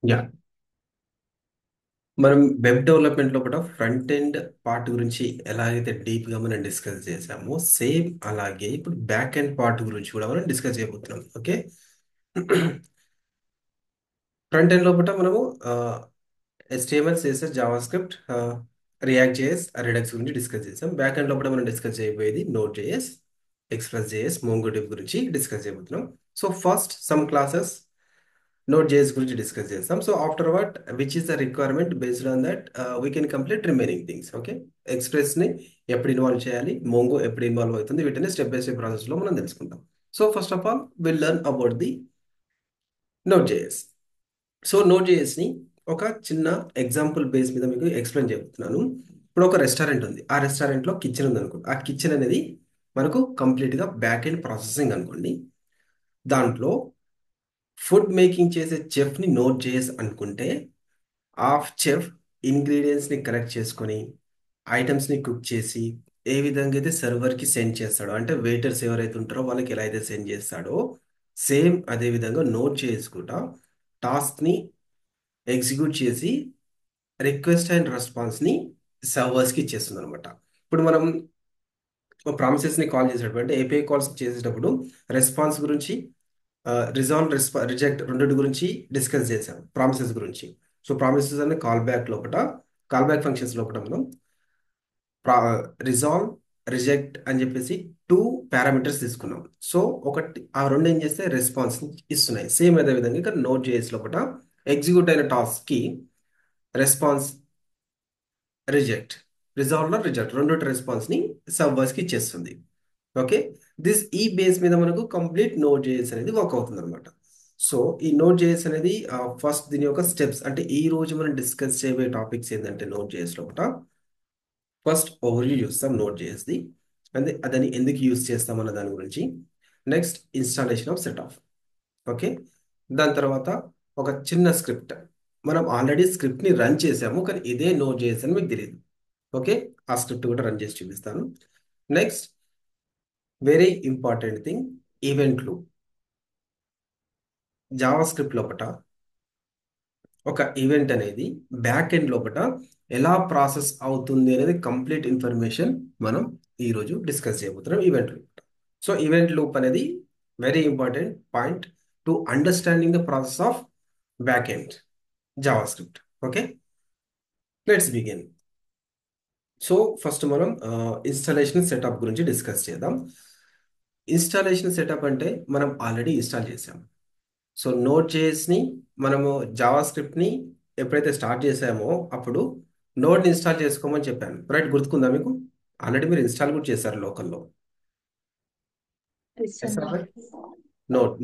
Yeah మనం web development లోపల front end part గురించి ఎలా అయితే డీప్ గా మనం డిస్కస్ చేసామో సేమ్ అలాగే ఇప్పుడు బ్యాక్ ఎండ్ పార్ట్ గురించి కూడా మనం డిస్కస్ చేయబోతున్నాం. ఓకే. ఫ్రంట్ ఎండ్ లోపల మనము HTML, CSS, Java script, react JS, Redux గురించి డిస్కస్ చేసాం. బ్యాక్ ఎండ్ లోపల మనం డిస్కస్ చేయబోయేది node JS, express JS, MongoDB గురించి డిస్కస్ చేయబోతున్నాం. So first some classes node JS గురించి డిస్కస్ చేస్తాం. So after what which is the requirement based on that we can complete remaining things. Okay. Express ని ఎప్పుడు involve చేయాలి, Mongo ఎప్పుడు involve అవుతుంది, వీటిని స్టెప్ బై స్టెప్ ప్రాసెస్ లో మనం తెలుసుకుంటాం. So first of all will learn about the node JS. So node జేఎస్ని ఒక చిన్న ఎగ్జాంపుల్ బేస్ మీద మీకు ఎక్స్ప్లెయిన్ చేయబోతున్నాను. ఇప్పుడు ఒక రెస్టారెంట్ ఉంది. ఆ రెస్టారెంట్లో కిచెన్ ఉంది అనుకోండి. ఆ కిచెన్ అనేది మనకు కంప్లీట్గా బ్యాక్ ఎండ్ ప్రాసెసింగ్ అనుకోండి. దాంట్లో ఫుడ్ మేకింగ్ చేసే చెఫ్ని నోట్ చేసి అనుకుంటే ఆ చెఫ్ ఇంగ్రీడియంట్స్ని కలెక్ట్ చేసుకొని ఐటమ్స్ని కుక్ చేసి ఏ విధంగా అయితే సర్వర్కి సెండ్ చేస్తాడో, అంటే వెయిటర్స్ ఎవరైతే ఉంటారో వాళ్ళకి ఎలా అయితే సెండ్ చేస్తాడో సేమ్ అదే విధంగా నోట్ చేసుకుంటా టాస్క్ని ఎగ్జిక్యూట్ చేసి రిక్వెస్ట్ అండ్ రెస్పాన్స్ని సర్వర్స్కి ఇచ్చేస్తుంది అనమాట. ఇప్పుడు మనం ప్రామిసెస్ని కాల్ చేసేటప్పుడు అంటే ఏపీఐ కాల్స్ చేసేటప్పుడు రెస్పాన్స్ గురించి, రిజెక్ట్ రెండింటి గురించి డిస్కస్ చేసాం. ప్రామిసెస్ గురించి. సో ప్రామిసెస్ అనే కాల్ బ్యాక్ ఫంక్షన్స్ లోపల మనం రిజాల్వ్, రిజెక్ట్ అని చెప్పేసి టూ పారామీటర్స్ తీసుకున్నాం. సో ఒకటి ఆ రెండు ఏం చేస్తే రెస్పాన్స్ ఇస్తున్నాయి. సేమ్ అదే విధంగా ఇక్కడ నోట్ చేసి లోపల ఎగ్జిక్యూట్ అయిన టాస్క్ కి రెస్పాన్స్ రిజెక్ట్, రిజాల్వ్ రిజెక్ట్ రెండు రెస్పాన్స్ ని సర్వర్స్ కి ఇచ్చేస్తుంది. ఓకే. ఈ బేస్ మీద మనకు కంప్లీట్ నోట్ జేఎస్ అనేది వర్క్ అవుతుంది అనమాట. సో ఈ నోట్ జేఎస్ అనేది ఫస్ట్ దీని యొక్క స్టెప్స్, అంటే ఈ రోజు మనం డిస్కస్ చేయబోయే టాపిక్స్ ఏంటంటే నోట్ జేఎస్ లోపల ఫస్ట్ ఓవర్వ్యూ చూస్తాం నోట్ జేఎస్ది, అంటే దాన్ని ఎందుకు యూజ్ చేస్తాం అన్న దాని గురించి. Next installation of set of. Okay. దాని తర్వాత ఒక చిన్న స్క్రిప్ట్, మనం ఆల్రెడీ స్క్రిప్ట్ ని రన్ చేసాము కానీ ఇదే నోట్ జేఎస్ అని మీకు తెలియదు. ఓకే. ఆ స్క్రిప్ట్ కూడా రన్ చేసి చూపిస్తాను. Next very important thing, event loop. Java script లోపల ఒక ఈవెంట్ అనేది బ్యాక్ ఎండ్ లోపల ఎలా ప్రాసెస్ అవుతుంది అనేది కంప్లీట్ ఇన్ఫర్మేషన్ మనం ఈరోజు డిస్కస్ చేయబోతున్నాం event loop. So event loop అనేది very important point to understanding the process of back end JavaScript. Okay. Let's begin. So first మనం ఇన్స్టాలేషన్ సెటప్ గురించి డిస్కస్ చేద్దాం. ఇన్స్టాలేషన్ సెటప్ అంటే మనం ఆల్రెడీ ఇన్స్టాల్ చేసాం. సో నోట్ జేఎస్ని మనము జావా స్క్రిప్ట్ని ఎప్పుడైతే స్టార్ట్ చేసామో అప్పుడు నోడ్ని ఇన్స్టాల్ చేసుకోమని చెప్పాను. రైట్, గుర్తుకుందా మీకు? ఆల్రెడీ మీరు ఇన్స్టాల్ కూడా చేశారు లోకల్లో. చేస్తారా?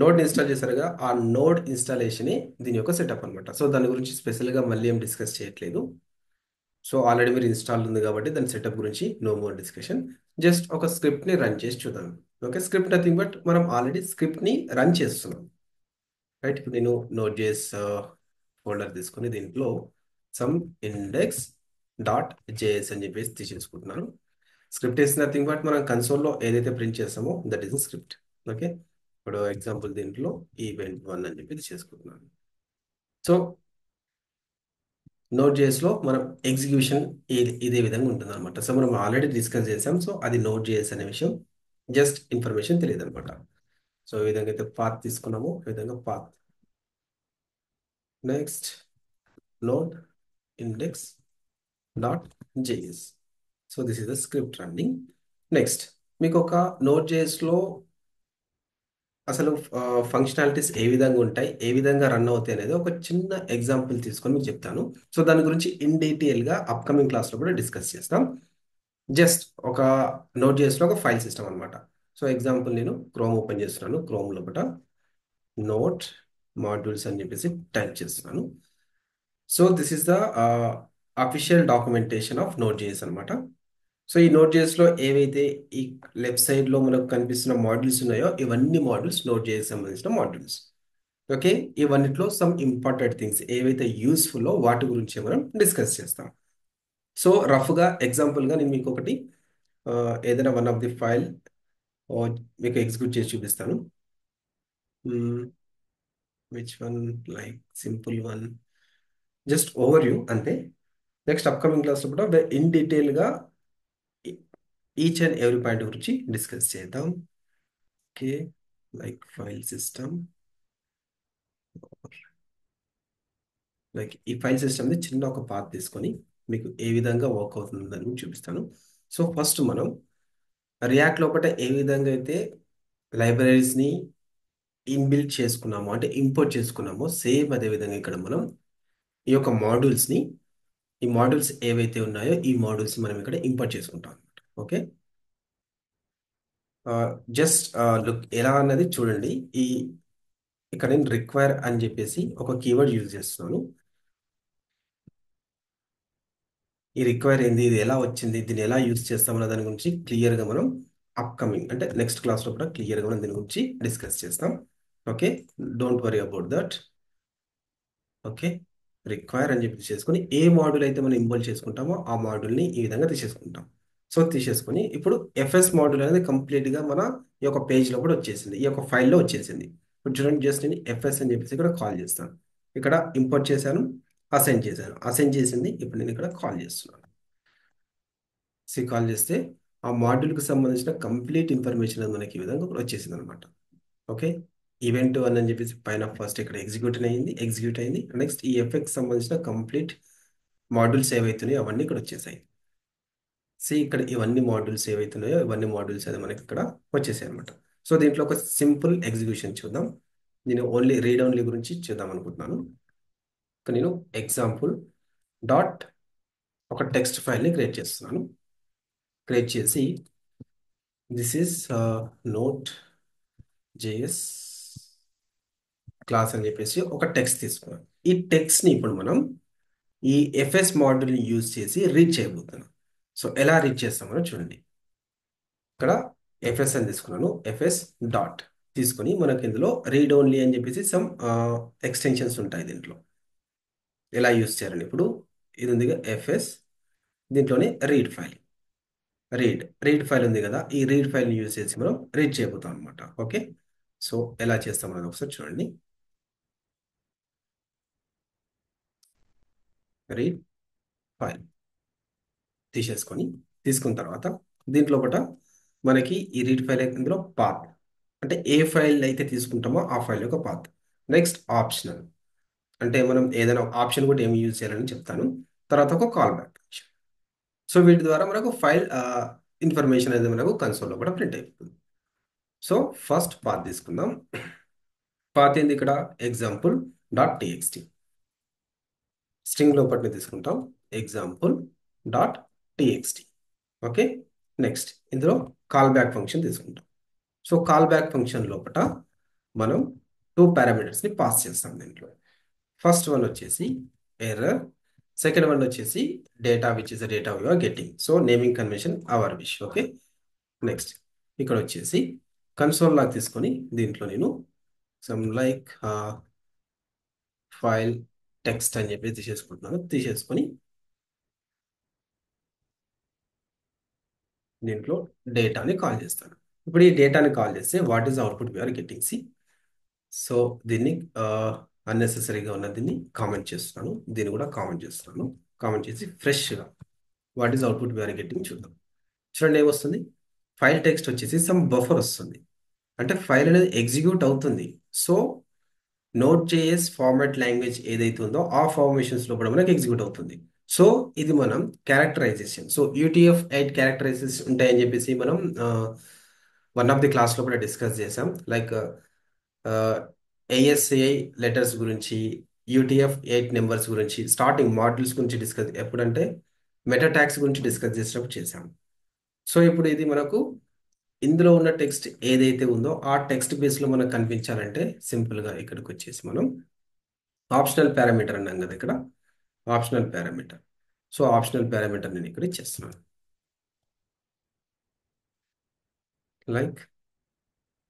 నోడ్ ఇన్స్టాల్ చేశారుగా, ఆ నోడ్ ఇన్స్టాలేషన్ దీని యొక్క సెటప్ అనమాట. సో దాని గురించి స్పెషల్గా మళ్ళీ ఏం డిస్కస్ చేయట్లేదు. సో ఆల్రెడీ మీరు ఇన్స్టాల్ ఉంది కాబట్టి దాని సెటప్ గురించి నో మోర్ డిస్కషన్. జస్ట్ ఒక స్క్రిప్ట్ని రన్ చేసి చూద్దాం. ఓకే. స్క్రిప్ట్ నథింగ్ బట్ మనం ఆల్రెడీ స్క్రిప్ట్ని రన్ చేస్తున్నాం. రైట్. ఇప్పుడు నేను నోట్ జేఎస్ ఫోల్డర్ తీసుకుని దీంట్లో సమ్ ఇండెక్స్ డాట్ జేఎస్ అని చెప్పేసి తీసేసుకుంటున్నాను. స్క్రిప్ట్ ఇస్ నథింగ్ బట్ మనం కన్సోల్లో ఏదైతే ప్రింట్ చేస్తామో దట్ ఈస్ స్క్రిప్ట్. ఓకే. ఇప్పుడు ఎగ్జాంపుల్ దీంట్లో ఈవెంట్ 1 అని చెప్పి తీసుకుంటున్నాను. సో నోట్ జేఎస్లో మనం ఎగ్జిక్యూషన్ ఇదే విధంగా ఉంటుంది అనమాట. సో మనం ఆల్రెడీ డిస్కస్ చేసాం. సో అది నోట్ జేఎస్ అనే విషయం జస్ట్ ఇన్ఫర్మేషన్ తెలియదు అనమాట. సో ఈ విధంగా అయితే పాత్ తీసుకున్నాము, ఈ విధంగా path. Next node index dot JS. So this is the script running. Next మీకు ఒక నోట్ జేఎస్లో అసలు ఫంక్షనాలిటీస్ ఏ విధంగా ఉంటాయి, ఏ విధంగా రన్ అవుతాయి అనేది ఒక చిన్న ఎగ్జాంపుల్ తీసుకొని మీకు చెప్తాను. సో దాని గురించి ఇన్ డీటెయిల్గా అప్కమింగ్ క్లాస్లో కూడా డిస్కస్ చేస్తాం. జస్ట్ ఒక నోట్ జేఎస్లో ఒక ఫైల్ సిస్టమ్ అనమాట. సో ఎగ్జాంపుల్ నేను క్రోమ్ ఓపెన్ చేస్తున్నాను. క్రోమ్ లోపల నోట్ మాడ్యూల్స్ అని చెప్పేసి టైప్ చేస్తున్నాను. So this is the official documentation of node JS అనమాట. సో ఈ నోట్ జేఎస్లో ఏవైతే ఈ లెఫ్ట్ సైడ్లో మనకు కనిపిస్తున్న మాడ్యూల్స్ ఉన్నాయో ఇవన్నీ మాడ్యూల్స్ నోట్ జేఎస్ సంబంధించిన మాడ్యూల్స్. ఓకే. ఇవన్నిట్లో సమ్ ఇంపార్టెంట్ థింగ్స్ ఏవైతే యూస్ఫుల్లో వాటి గురించి మనం డిస్కస్ చేస్తాం. సో రఫ్గా ఎగ్జాంపుల్గా నేను మీకు ఒకటి ఏదైనా వన్ ఆఫ్ ది ఫైల్ మీకు ఎగ్జిక్యూట్ చేసి చూపిస్తాను. Which one, like simple one. Just over view అంతే. నెక్స్ట్ అప్కమింగ్ క్లాస్లో కూడా ఇన్ డీటెయిల్గా ఈచ్ అండ్ ఎవ్రీ పాయింట్ గురించి డిస్కస్ చేద్దాం. Okay, like file system, like ఈ ఫైల్ సిస్టమ్ని చిన్న ఒక పాత్ తీసుకొని మీకు ఏ విధంగా వర్క్ అవుతుందని చూపిస్తాను. సో ఫస్ట్ మనం రియాక్ట్ లోపల ఏ విధంగా అయితే లైబ్రరీస్ని ఇన్బిల్ట్ చేసుకున్నామో, అంటే ఇంపోర్ట్ చేసుకున్నామో, సేమ్ అదే విధంగా ఇక్కడ మనం ఈ యొక్క మాడ్యూల్స్ని, ఈ మాడ్యూల్స్ ఏవైతే ఉన్నాయో ఈ మాడ్యూల్స్ మనం ఇక్కడ ఇంపోర్ట్ చేసుకుంటాం అనమాట. ఓకే, జస్ట్ లుక్ ఎలా అన్నది చూడండి. ఈ ఇక్కడ నేను రిక్వైర్ అని చెప్పేసి ఒక కీవర్డ్ యూజ్ చేస్తున్నాను. ఈ రిక్వైర్ ఏంది, ఇది ఎలా వచ్చింది, దీన్ని ఎలా యూజ్ చేస్తామన్న దాని గురించి క్లియర్గా మనం అప్కమింగ్ అంటే నెక్స్ట్ క్లాస్లో కూడా క్లియర్గా మనం దీని గురించి డిస్కస్ చేస్తాం. Okay, don't worry about that. Okay, require అని చెప్పి చేసుకొని ఏ మాడ్యూల్ అయితే మనం ఇంపోర్ట్ చేసుకుంటామో ఆ మాడ్యూల్ని ఈ విధంగా తీసేసుకుంటాం. సో తీసేసుకొని ఇప్పుడు ఎఫ్ఎస్ మాడ్యూల్ అనేది కంప్లీట్గా మన ఈ యొక్క పేజ్లో కూడా వచ్చేసింది, ఈ యొక్క ఫైల్లో వచ్చేసింది. ఇప్పుడు చూడండి, జస్ట్ నేను ఎఫ్ఎస్ అని చెప్పేసి ఇక్కడ కాల్ చేస్తాను. ఇక్కడ ఇంపోర్ట్ చేశాను, అసైన్ చేశాను, అసైన్ చేసింది. ఇప్పుడు నేను ఇక్కడ కాల్ చేస్తున్నాను. కాల్ చేస్తే ఆ మాడ్యూల్కి సంబంధించిన కంప్లీట్ ఇన్ఫర్మేషన్ అనేది మనకి ఈ విధంగా వచ్చేసింది అనమాట. ఓకే, ఈవెంట్ వన్ అని చెప్పేసి పైన ఫస్ట్ ఇక్కడ ఎగ్జిక్యూట్ అయింది. నెక్స్ట్ ఈ ఎఫెక్ట్ సంబంధించిన కంప్లీట్ మాడ్యూల్స్ ఏవైతున్నాయో అవన్నీ ఇక్కడ వచ్చేసాయి. ఇక్కడ ఇవన్నీ మాడ్యూల్స్ ఏవైతున్నాయో ఇవన్నీ మాడ్యూల్స్ అనేది మనకి ఇక్కడ వచ్చేసాయి అనమాట. సో దీంట్లో ఒక సింపుల్ ఎగ్జిక్యూషన్ చూద్దాం. నేను ఓన్లీ రీడ్ ఓన్లీ గురించి చూద్దాం అనుకుంటున్నాను. నేను ఎగ్జాంపుల్ డాట్ ఒక టెక్స్ట్ ఫైల్ని క్రియేట్ చేస్తున్నాను. క్రియేట్ చేసి this is not JS class అని చెప్పేసి ఒక టెక్స్ట్ తీసుకున్నాం. ఈ టెక్స్ట్ని ఇప్పుడు మనం ఈ ఎఫ్ఎస్ మాడ్యూల్ని యూజ్ చేసి రీడ్ చేయబోతున్నాం. సో ఎలా రీడ్ చేస్తామో చూడండి. ఇక్కడ ఎఫ్ఎస్ అని తీసుకున్నాను, ఎఫ్ఎస్ డాట్ తీసుకొని మనకి ఇందులో రీడ్ ఓన్లీ అని చెప్పేసి సమ్ ఎక్స్టెన్షన్స్ ఉంటాయి దీంట్లో. ఎలా యూజ్ చేయాలని ఇప్పుడు ఇది ఉంది ఎఫ్ఎస్, దీంట్లోనే రీడ్ ఫైల్ ఉంది కదా, ఈ రీడ్ ఫైల్ని యూజ్ చేసి మనం రీడ్ చేయబోతాం అనమాట. ఓకే, సో ఎలా చేస్తాం అనేది ఒకసారి చూడండి. రీడ్ ఫైల్ తీసుకున్న తర్వాత దీంట్లో ఒకట మనకి ఈ రీడ్ ఫైల్ ఇందులో పాత్, అంటే ఏ ఫైల్ అయితే తీసుకుంటామో ఆ ఫైల్ యొక్క పాత్. నెక్స్ట్ ఆప్షనల్, అంటే మనం ఏదైనా ఆప్షన్ కూడా ఏమి యూజ్ చేయాలని చెప్తాను. తర్వాత ఒక కాల్ బ్యాక్. సో వీటి ద్వారా మనకు ఫైల్ ఇన్ఫర్మేషన్ అనేది మనకు కన్సోల్లో కూడా ప్రింట్ అయిపోతుంది. సో ఫస్ట్ పాత్ తీసుకుందాం. పాత్ ఏంది ఇక్కడ, ఎగ్జాంపుల్ డాట్ టీఎక్స్టీ స్ట్రింగ్ లోపటిని తీసుకుంటాం, example dot TXT. Okay, next ఇందులో కాల్ బ్యాక్ ఫంక్షన్ తీసుకుంటాం. సో కాల్ బ్యాక్ ఫంక్షన్ లోపల మనం 2 పారామీటర్స్ని పాస్ చేస్తాం దీంట్లో. ఫస్ట్ వన్ వచ్చేసి ఎర్రర్, సెకండ్ వన్ వచ్చేసి data which is the data you are getting. So naming convention our wish. Okay, next ఇక్కడ వచ్చేసి కన్సోల్ లాగా తీసుకొని దీంట్లో నేను సమ్ లైక్ ఫైల్ టెక్స్ట్ అని చెప్పి తీసేసుకొని దీంట్లో డేటాని కాల్ చేస్తాను. ఇప్పుడు ఈ డేటాని కాల్ చేస్తే what is output we are getting so దీన్ని అన్నెసెసరీగా ఉన్న దీన్ని కామెంట్ చేస్తున్నాను, దీన్ని కూడా కామెంట్ చేస్తున్నాను. కామెంట్ చేసి ఫ్రెష్గా what is output we are getting చూద్దాం. చూడండి ఏమొస్తుంది, ఫైల్ టెక్స్ట్ వచ్చేసి సమ్ బఫర్ వస్తుంది, అంటే ఫైల్ అనేది ఎగ్జిక్యూట్ అవుతుంది. So Node JS format language ఏదైతే ఉందో ఆ ఫార్మేషన్స్ లో కూడా మనకి ఎగ్జిక్యూట్ అవుతుంది. సో ఇది మనం క్యారెక్టరైజేషన్, సో UTF-8 క్యారెక్టరైజేషన్ ఉంటాయని చెప్పేసి మనం వన్ ఆఫ్ ది క్లాస్లో కూడా డిస్కస్ చేసాం. లైక్ ASCII లెటర్స్ గురించి, UTF-8 నెంబర్స్ గురించి, స్టార్టింగ్ మాడ్యూల్స్ గురించి డిస్కస్, ఎప్పుడంటే మెటా ట్యాగ్స్ గురించి డిస్కస్ చేసినప్పుడు చేసాం. సో ఇప్పుడు ఇది మనకు ఇందులో ఉన్న టెక్స్ట్ ఏదైతే ఉందో ఆ టెక్స్ట్ బేస్లో మనకు కనిపించాలంటే సింపుల్గా ఇక్కడికి వచ్చేసి మనం ఆప్షనల్ పారామీటర్ అన్నాం కదా, ఇక్కడ optional parameter. So optional parameter నేను ఇక్కడ ఇచ్చేస్తున్నాను, లైక్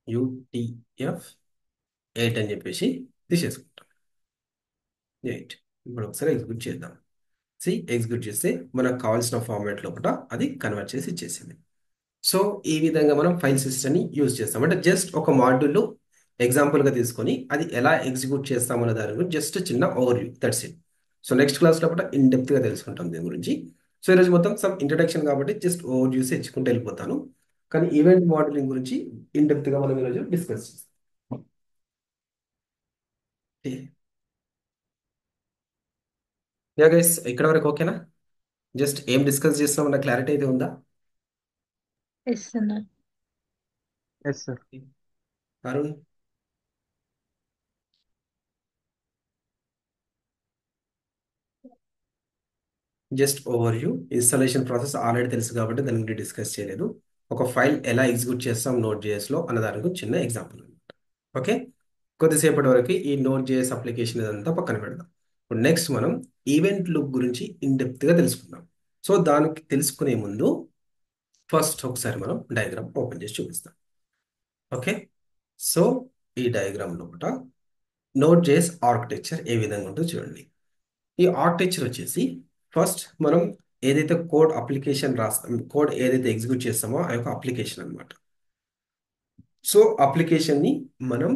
UTF-8 అని చెప్పేసి తీసేసుకుంటాం. 8 ఇప్పుడు ఒకసారి ఎగ్జిక్యూట్ చేద్దాం. ఎగ్జిక్యూట్ చేస్తే మనకు కావాల్సిన ఫార్మాట్ లోపల అది కన్వర్ట్ చేసి ఇచ్చేసింది. సో ఈ విధంగా మనం ఫైల్ సిస్టమ్ని యూజ్ చేస్తాం, అంటే జస్ట్ ఒక మాడ్యూల్ ఎగ్జాంపుల్గా తీసుకొని అది ఎలా ఎగ్జిక్యూట్ చేస్తామన్న దాని గురించి జస్ట్ చిన్న overview, that's it. So next class లోపల ఇన్ డెప్త్ గా తెలుసుకుంటాం దీని గురించి. సో ఈరోజు మొత్తం సమ్ ఇంట్రడక్షన్ కాబట్టి జస్ట్ ఓవర్ చూసి ఇచ్చుకుంటూ వెళ్ళిపోతాను. కానీ ఈవెంట్ మోడలింగ్ గురించి ఇన్ డెప్త్ గా మనం ఈరోజు డిస్కస్ చేస్తాం. యా గైస్, ఇక్కడ వరకు ఓకేనా? జస్ట్ ఏం డిస్కస్ చేస్తామన్న క్లారిటీ అయితే ఉందా? ఎస్ అన్న. Yes sir. Arun, just overview. Installation process already తెలుసు కాబట్టి దాని గురించి డిస్కస్ చేయలేదు. ఒక ఫైల్ ఎలా ఎగ్జిక్యూట్ చేస్తాం నోట్ లో అన్న దానికి చిన్న ఎగ్జాంపుల్. ఓకే, కొద్దిసేపటి వరకు ఈ నోట్ జేఎస్ అప్లికేషన్ ఇదంతా పక్కన పెడదాం. ఇప్పుడు నెక్స్ట్ మనం ఈవెంట్ లూప్ గురించి ఇన్ డెప్త్ గా తెలుసుకుందాం. సో దానికి తెలుసుకునే ముందు ఫస్ట్ ఒకసారి మనం డయాగ్రామ్ ఓపెన్ చేసి చూపిస్తాం. ఓకే, సో ఈ డయాగ్రామ్ లోపల నోట్ జేఎస్ ఆర్కిటెక్చర్ ఏ విధంగా ఉంటుందో చూడండి. ఈ ఆర్కిటెక్చర్ వచ్చేసి ఫస్ట్ మనం ఏదైతే కోడ్ అప్లికేషన్ రాస్తాం, కోడ్ ఏదైతే ఎగ్జిక్యూట్ చేస్తామో ఆ యొక్క అప్లికేషన్ అన్నమాట. సో అప్లికేషన్ని మనం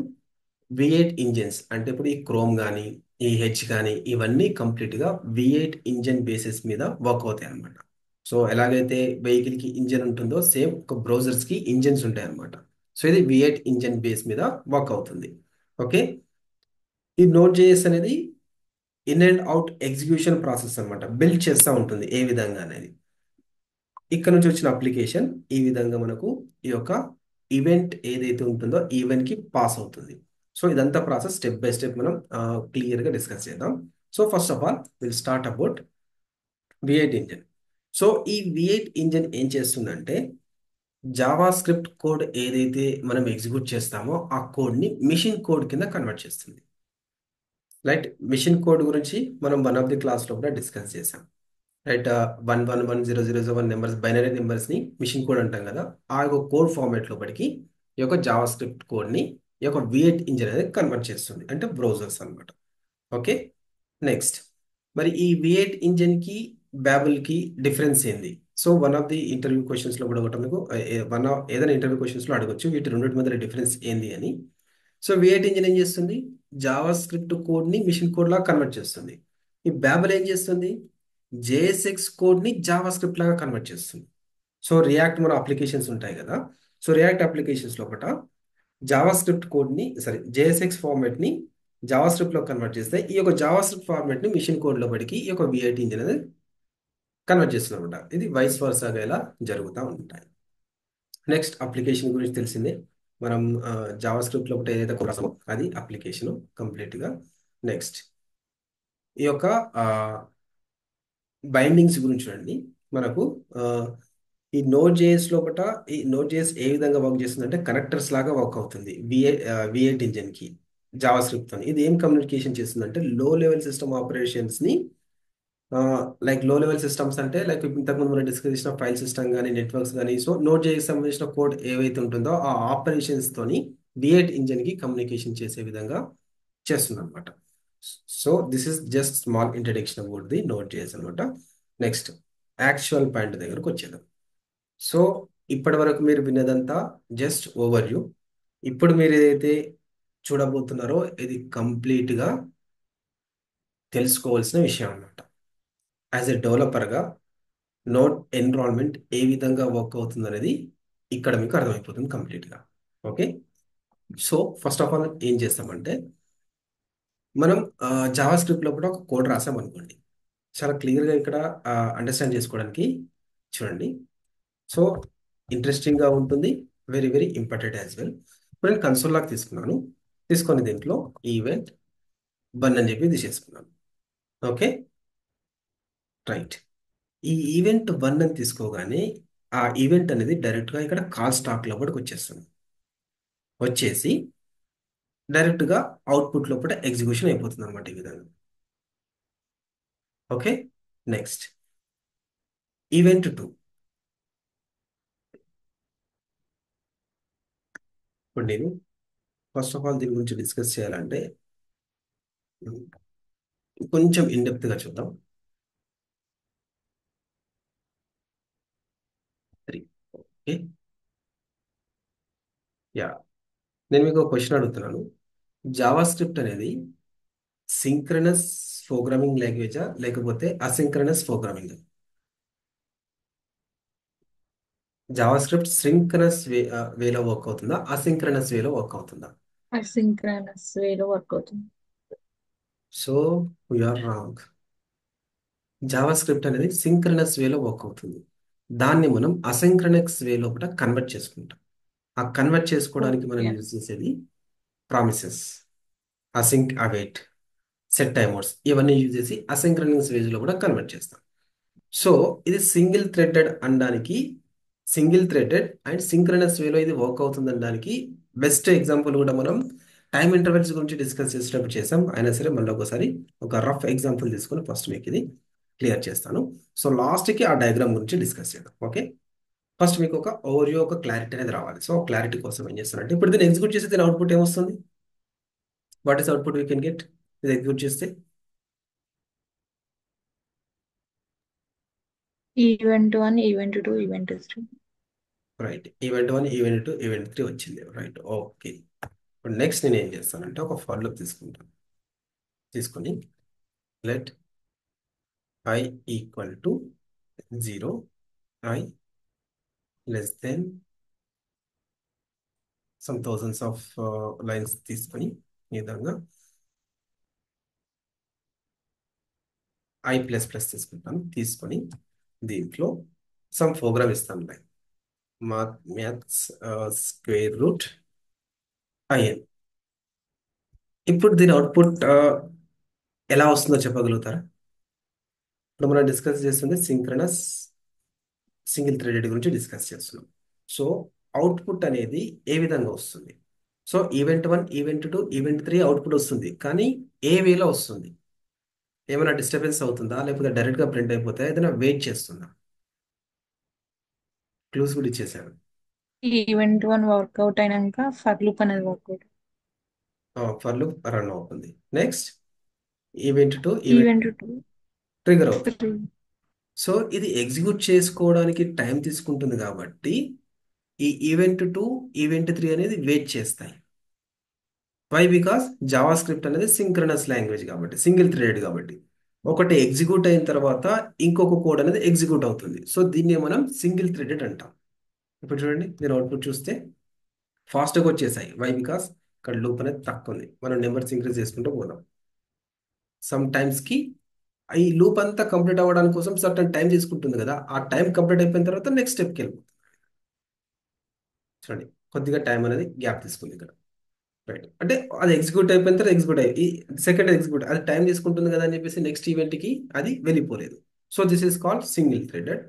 V8 ఇంజిన్స్ అంటే ఇప్పుడు ఈ క్రోమ్ కానీ ఈ హెచ్ కానీ ఇవన్నీ కంప్లీట్గా V8 ఇంజిన్ బేసిస్ మీద వర్క్ అవుతాయి అనమాట. సో ఎలాగైతే వెహికల్ కి ఇంజిన్ ఉంటుందో సేమ్ ఒక బ్రౌజర్స్ కి ఇంజిన్స్ ఉంటాయి అనమాట. సో ఇది V8 ఇంజిన్ బేస్ మీద వర్క్ అవుతుంది. ఓకే, ఈ నోట్ జేఎస్ అనేది in and out execution process అన్నమాట. బిల్డ్ చేస్తూ ఉంటుంది ఏ విధంగా అనేది. ఇక్కడ నుంచి వచ్చిన అప్లికేషన్ ఈ విధంగా మనకు ఈ యొక్క ఈవెంట్ ఏదైతే ఉంటుందో ఈవెంట్ కి పాస్ అవుతుంది. సో ఇదంతా ప్రాసెస్ స్టెప్ బై స్టెప్ మనం క్లియర్ గా డిస్కస్ చేద్దాం. So first of all will start about V8 engine. So ఈ V8 ఇంజిన్ ఏం చేస్తుందంటే జావా స్క్రిప్ట్ కోడ్ ఏదైతే మనం ఎగ్జిక్యూట్ చేస్తామో ఆ కోడ్ ని మిషన్ కోడ్ కింద కన్వర్ట్ చేస్తుంది. రైట్, మిషన్ కోడ్ గురించి మనం వన్ ఆఫ్ ది క్లాస్ లో కూడా డిస్కస్ చేసాం. రైట్, 111000 నెంబర్స్, బైనరీ నెంబర్స్ ని మిషన్ కోడ్ అంటాం కదా. ఆ యొక్క కోడ్ ఫార్మాట్ లోపలికి ఈ యొక్క జావా స్క్రిప్ట్ కోడ్ ని ఈ యొక్క V8 ఇంజిన్ అనేది కన్వర్ట్ చేస్తుంది, అంటే బ్రౌజర్స్ అన్నమాట. ఓకే, నెక్స్ట్ మరి ఈ V8 ఇంజిన్ కి బ్యాబుల్ కి డిఫరెన్స్ ఏంది? So one of the interview questions లో కూడా ఒకటి మీకు ఏదైనా ఇంటర్వ్యూ క్వశ్చన్స్ లో అడగొచ్చు వీటి రెండింటి మధ్య డిఫరెన్స్ ఏంది అని. సో V8 ఇంజిన్ ఏం చేస్తుంది? జావా స్క్రిప్ట్ కోడ్ ని మిషన్ కోడ్ లాగా కన్వర్ట్ చేస్తుంది. ఈ బ్యాబుల్ ఏం చేస్తుంది? JSX కోడ్ ని జావా స్క్రిప్ట్ లాగా కన్వర్ట్ చేస్తుంది. సో రియాక్ట్ మన అప్లికేషన్స్ ఉంటాయి కదా. సో రియాక్ట్ అప్లికేషన్స్ లోపల జావా స్క్రిప్ట్ కోడ్ ని సారీ JSX ఫార్మాట్ ని జావా స్క్రిప్ట్ లో కన్వర్ట్ చేస్తే ఈ యొక్క జావా స్క్రిప్ట్ ఫార్మాట్ ని మిషన్ కోడ్ లో పడికి ఈ యొక్క V8 ఇంజిన్ అనేది కన్వర్ట్ చేస్తుంది అనమాట. ఇది వైస్ వర్సాగా ఇలా జరుగుతూ ఉంటాయి. నెక్స్ట్ అప్లికేషన్ గురించి తెలిసిందే. మనం జావా స్క్రిప్ట్ లో ఏదైతే కోడ్ రాసామో అది అప్లికేషన్ కంప్లీట్ గా. నెక్స్ట్ ఈ యొక్క బైండింగ్స్ గురించి చూడండి. మనకు ఆ, ఈ నోడ్ జేఎస్ లోపల ఈ నోడ్ జేఎస్ ఏ విధంగా వర్క్ చేస్తుంది అంటే కనెక్టర్స్ లాగా వర్క్ అవుతుంది V8 ఇంజిన్ కి జావా స్క్రిప్ట్ తో. ఇది ఏం కమ్యూనికేషన్ చేస్తుంది అంటే లో లెవెల్ సిస్టమ్ ఆపరేషన్స్ ని, లైక్ లో లెవెల్ సిస్టమ్స్ అంటే లైక్ ఇంతకుముందు మనం డిస్కస్ చేసిన ఫైల్ సిస్టమ్ కానీ నెట్వర్క్స్ కానీ. సో నోడ్ జేఎస్ సంబంధించిన కోడ్ ఏవైతే ఉంటుందో ఆ ఆపరేషన్స్ తోని V8 ఇంజిన్ కి కమ్యూనికేషన్ చేసే విధంగా చేస్తుంది అనమాట. So this is just small introduction about the note JS అనమాట. నెక్స్ట్ యాక్చువల్ పాయింట్ దగ్గరకు వచ్చేద్దాం. సో ఇప్పటి వరకు మీరు విన్నదంతా జస్ట్ ఓవర్ వ్యూ. ఇప్పుడు మీరు ఏదైతే చూడబోతున్నారో ఇది కంప్లీట్ గా తెలుసుకోవాల్సిన విషయం అన్నమాట. యాజ్ ఎ డెవలపర్గా నోడ్ ఎన్విరాన్మెంట్ ఏ విధంగా వర్క్ అవుతుంది అనేది ఇక్కడ మీకు అర్థమైపోతుంది కంప్లీట్గా. Okay, so first of all ఏం చేస్తామంటే మనం జావా స్క్రిప్ట్ లోపల ఒక కోడ్ రాసాం అనుకోండి. చాలా క్లియర్గా ఇక్కడ అండర్స్టాండ్ చేసుకోవడానికి చూడండి. సో ఇంట్రెస్టింగ్గా ఉంటుంది, very very important as well. ఇప్పుడు నేను కన్సోల్ లాగా తీసుకున్నాను. తీసుకొని దీంట్లో ఈవెంట్ బన్ అని చెప్పి తీసేసుకున్నాను. Okay, right. ఈ ఈవెంట్ వన్ అని తీసుకోగానే ఆ ఈవెంట్ అనేది డైరెక్ట్గా ఇక్కడ కాల్ స్టాక్ లోపలికి వచ్చేస్తుంది. వచ్చేసి డైరెక్ట్గా అవుట్పుట్ లోపల ఎగ్జిక్యూషన్ అయిపోతుంది అనమాట ఈ విధంగా. Okay, next event two. ఇప్పుడు నేను ఫస్ట్ ఆఫ్ ఆల్ దీని గురించి డిస్కస్ చేయాలంటే కొంచెం గా చూద్దాం. త్రీ. ఓకే, యా, నేను మీకు ఒక క్వశ్చన్ అడుగుతున్నాను. జావా స్క్రిప్ట్ అనేది సింక్రనస్ ప్రోగ్రామింగ్ లాంగ్వేజా లేకపోతే asynchronous programming? JavaScript synchronous వేలో వర్క్ అవుతుందా, అసింక్రనస్ వేలో వర్క్ అవుతుందా? అసింక్రనస్ వేలో వర్క్ అవుతుంది. So or wrong. JavaScript అనేది సింక్రనస్ వేలో వర్క్ అవుతుంది. దాన్ని మనం అసింక్రనస్ వే లోపల కన్వర్ట్ చేసుకుంటాం. ఆ కన్వర్ట్ చేసుకోవడానికి మనం ఓకే. యూజ్ చేసేది promises, async await, set timers, ఇవన్నీ యూజ్ చేసి అసింక్రనస్ వేజ్ లో కూడా కన్వర్ట్ చేస్తాం. సో ఇది సింగిల్ థ్రెడెడ్ అనడానికి, సింగిల్ థ్రెడెడ్ అండ్ సింక్రనస్ వేలో ఇది వర్క్ అవుతుంది అనడానికి బెస్ట్ ఎగ్జాంపుల్ కూడా మనం టైం ఇంటర్వెల్స్ గురించి డిస్కస్ చేసినప్పుడు చేసాం. అయినా సరే మళ్ళీ ఒకసారి ఒక రఫ్ ఎగ్జాంపుల్ తీసుకొని ఫస్ట్ మీకు ఇది క్లియర్ చేస్తాను. సో లాస్ట్కి ఆ డయాగ్రామ్ గురించి డిస్కస్ చేద్దాం. ఓకే, ఫస్ట్ మీకు ఒక ఓవరియో, ఒక క్లారిటీ అనేది రావాలి. సో క్లారిటీ కోసం ఏం చేస్తానంటే ఇప్పుడు దీన్ని ఎగ్జిక్యూట్ చేస్తే దీని అవుట్పుట్ ఏమొస్తుంది? What is output we can get ఇది ఎగ్జిక్యూట్ చేస్తే? Event 1, event 2, event 3. Right, event 1, event 2, event 3 వచ్చింది. Right, okay. ఇప్పుడు నెక్స్ట్ నేను ఏం చేస్తానంటే ఒక ఫర్ లూప్ తీసుకుంటాను. తీసుకొని let I equal to 0, I less then some thousands of lines తీసుకొని ఈ విధంగా ఐ ప్లస్ ప్లస్ తీసుకుంటాను. తీసుకొని దీంట్లో సమ్ ప్రోగ్రామ్ ఇస్తాను, like maths square root IN. ఇప్పుడు దీని అవుట్పుట్ ఎలా వస్తుందో చెప్పగలుగుతారా? ఇప్పుడు మనం డిస్కస్ చేస్తుంది సింక్రనస్ సింగిల్ థ్రెడెడ్ గురించి డిస్కస్ చేస్తున్నాం. సో అవుట్పుట్ అనేది ఏ విధంగా వస్తుంది? So event 1, event 2, event 3 output వస్తుంది, కానీ ఏ వేలో వస్తుంది? ఏమైనా డిస్టర్బెన్స్ అవుతుందా, లేకపోతే డైరెక్ట్గా ప్రింట్ అయిపోతే ఏదైనా వెయిట్ చేస్తుందా? క్లూస్ కూడా ఇచ్చేసాను. ఈవెంట్ 1 వర్కౌట్ అయినాక ఫర్ లూప్ అనేది వర్కౌట్. ఫర్ లూప్ రన్ అవుతుంది. Next event 2, event event 2, trigger అవుతుంది. 3. సో ఇది ఎగ్జిక్యూట్ చేసుకోవడానికి టైం తీసుకుంటుంది కాబట్టి ఈ ఈవెంట్ 2, ఈవెంట్ 3 అనేది వెయిట్ చేస్తాయి. వై? బికాస్ జావా స్క్రిప్ట్ అనేది సింక్రనస్ లాంగ్వేజ్ కాబట్టి, సింగిల్ థ్రెడెడ్ కాబట్టి ఒకటి ఎగ్జిక్యూట్ అయిన తర్వాత ఇంకొక కోడ్ అనేది ఎగ్జిక్యూట్ అవుతుంది. సో దీన్ని మనం సింగిల్ థ్రెడెడ్ అంటాం. ఇప్పుడు చూడండి, మీరు అవుట్పుట్ చూస్తే ఫాస్ట్గా వచ్చేసాయి. వై? బికాస్ ఇక్కడ లూప్ అనేది తక్కువ ఉంది. మనం నెంబర్స్ ఇంక్రీజ్ చేసుకుంటూ పోదాం. సమ్ టైమ్స్కి ఈ లూప్ అంతా కంప్లీట్ అవ్వడానికి కోసం సర్టన్ టైం తీసుకుంటుంది కదా, ఆ టైం కంప్లీట్ అయిపోయిన తర్వాత నెక్స్ట్ స్టెప్కి వెళ్ళిపోతుంది. చూడండి, కొద్దిగా టైం అనేది గ్యాప్ తీసుకుంది ఇక్కడ. రైట్, అంటే అది ఎగ్జిక్యూట్ అయిపోయిన తర్వాత ఎగ్జిక్యూట్ అయ్యి ఈ సెకండ్ ఎగ్జిక్యూట్ అది టైం తీసుకుంటుంది కదా అని చెప్పేసి నెక్స్ట్ ఈవెంట్కి అది వెళ్ళిపోలేదు. So this is called single threaded.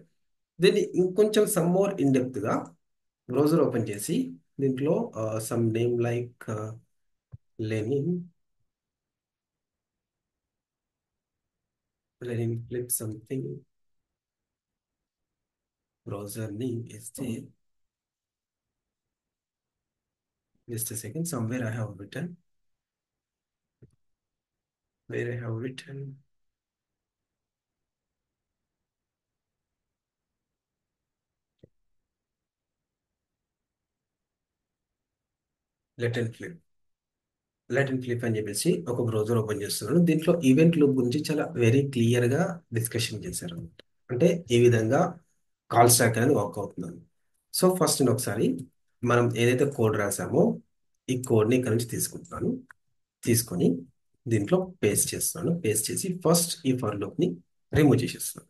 దీన్ని ఇంకొంచెం సమ్ మోర్ ఇన్ డెప్త్గా బ్రౌజర్ ఓపెన్ చేసి దీంట్లో some name like Lenin Lenin flip something browser name ఇస్తే just a second, somewhere I have written, where I have written let and flip. Let and flip అని చెప్పేసి ఒక browser open చేస్తున్నాను. దీంట్లో event loop గురించి చాలా వెరీ క్లియర్గా discussion చేశారు అనమాట. అంటే ఏ విధంగా కాల్ స్టాక్ అనేది వర్క్ అవుతుందని. సో ఫస్ట్ నేను ఒకసారి మనం ఏదైతే కోడ్ రాసామో ఈ కోడ్ని ఇక్కడ నుంచి తీసుకుంటున్నాను. తీసుకొని దీంట్లో పేస్ట్ చేస్తున్నాను. పేస్ట్ చేసి ఫస్ట్ ఈ ఫర్ లూప్ని రిమూవ్ చేసేస్తున్నాను.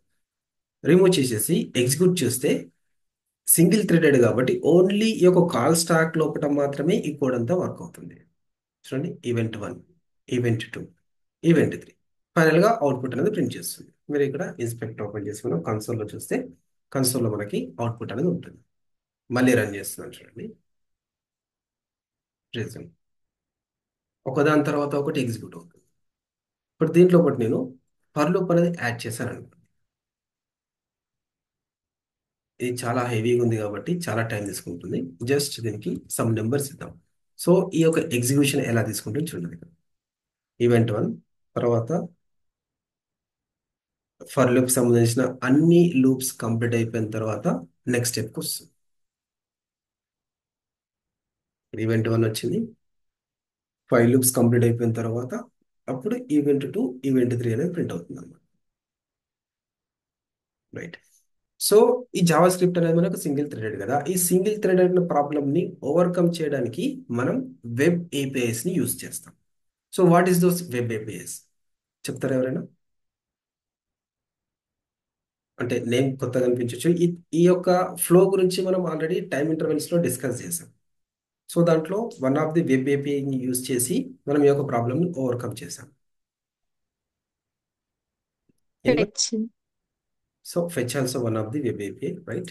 రిమూవ్ చేసేసి ఎగ్జిక్యూట్ చేస్తే సింగిల్ థ్రెడెడ్ కాబట్టి ఓన్లీ ఈ యొక్క కాల్ స్టాక్ లోపల మాత్రమే ఈ కోడ్ అంతా వర్క్ అవుతుంది. చూడండి, ఈవెంట్ 1, ఈవెంట్ 2, ఈవెంట్ 3 ఫైనల్గా అవుట్పుట్ అనేది ప్రింట్ చేస్తుంది. మీరు ఇక్కడ ఇన్స్పెక్ట్ ఓపెన్ చేసుకుని కన్సోల్లో చూస్తే కన్సోల్లో మనకి అవుట్పుట్ అనేది ఉంటుంది. మళ్ళీ రన్ చేస్తున్నాను, చూడండి. రిజల్ట్ ఒకదాని తర్వాత ఒకటి ఎగ్జిక్యూట్ అవుతుంది. ఇప్పుడు దీంట్లో ఒకటి నేను ఫర్ లూప్ అనేది యాడ్ చేశాను అనుకోండి. ఇది చాలా హెవీగా ఉంది కాబట్టి చాలా టైం తీసుకుంటుంది. జస్ట్ దీనికి సమ్ నెంబర్స్ ఇద్దాం. సో ఈ యొక్క ఎగ్జిక్యూషన్ ఎలా తీసుకుంటుంది చూడండి. ఈవెంట్ 1 తర్వాత ఫర్ లూప్ సంబంధించిన అన్ని లూప్స్ కంప్లీట్ అయిపోయిన తర్వాత నెక్స్ట్ స్టెప్కి వస్తుంది. ఈవెంట్ 1 వచ్చింది. 5 లూప్స్ కంప్లీట్ అయిపోయిన తర్వాత అప్పుడు ఈవెంట్ 2 ఈవెంట్ 3 అనేది ప్రింట్ అవుతుంది అనమాట. రైట్. సో ఈ జావా స్క్రిప్ట్ అనేది మనకు సింగిల్ థ్రెడెడ్ కదా. ఈ సింగిల్ థ్రెడెడ్ ప్రాబ్లమ్ని ఓవర్కమ్ చేయడానికి మనం వెబ్ ఏపీఐస్ని యూజ్ చేస్తాం. So what is those web APIs చెప్తారా ఎవరైనా? అంటే నేమ్ కొత్తగా అనిపించవచ్చు. ఈ యొక్క ఫ్లో గురించి మనం ఆల్రెడీ టైం ఇంటర్వెల్స్లో డిస్కస్ చేసాం. సో దాంట్లో వన్ ఆఫ్ ది వెబ్ ఏపీఐని యూజ్ చేసి మనం ఈ యొక్క ప్రాబ్లమ్ని ఓవర్కమ్ చేసాం. Fetch. So fetch also one of the web API, right.